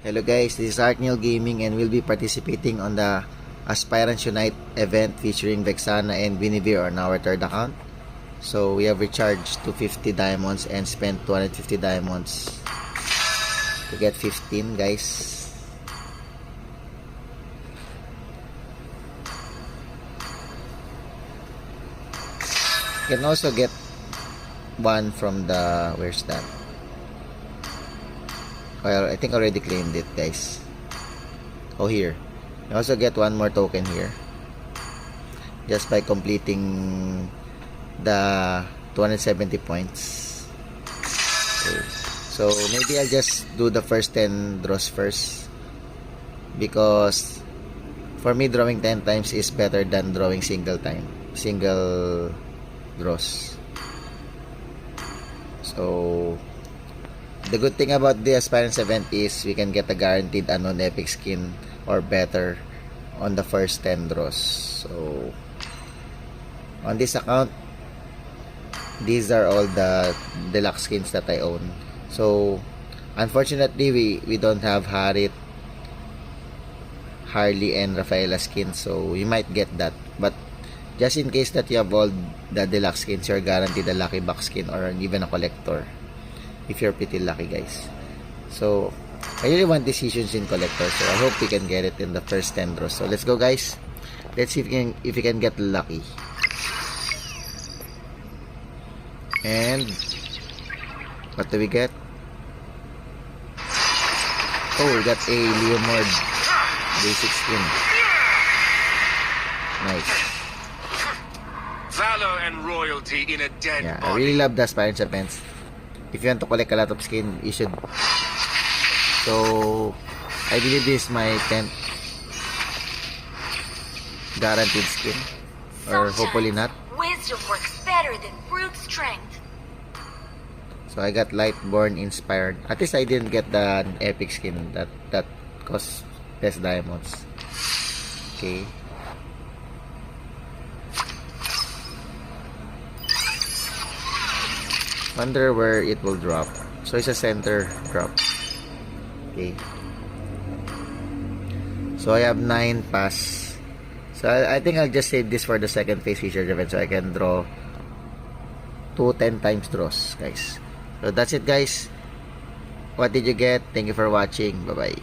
Hello guys, this is Arkneil Gaming and we'll be participating on the Aspirants Unite event featuring Vexana and Guinevere on our third account. So we have recharged to 50 diamonds and spent 250 diamonds to get 15 guys. You can also get one from the, where's that? Well, I think I already claimed it guys. Oh, here. You also get one more token here just by completing the 270 points. Okay. So maybe I'll just do the first 10 draws first, because for me drawing 10 times is better than drawing single draws. So the good thing about the Aspirants event is we can get a guaranteed unknown epic skin or better on the first 10 draws. So on this account, these are all the deluxe skins that I own. So unfortunately we don't have Harit, Harley and Rafaela skins, so you might get that. But just in case that you have all the deluxe skins, you're guaranteed a lucky box skin or even a collector if you're pretty lucky guys. So I really want decisions in collector, so I hope we can get it in the first 10 draws. So let's go guys, let's see if we can get lucky. And what do we get? Oh, we got a Leomord basic skin. Nice. Valor and royalty in a dead Yeah, body. I really love the Aspirants events. If you want to collect a lot of skin, you should. So I believe this is my 10th guaranteed skin, or hopefully not. Wisdom works better than brute strength. So I got Lightborn inspired. At least I didn't get the epic skin that costs less diamonds. Okay. Wonder where it will drop. So it's a center drop. Okay. So I have 9 pass. So I think I'll just save this for the second phase featured event, so I can draw 2 10 times draws guys. So that's it guys. What did you get? Thank you for watching. Bye bye.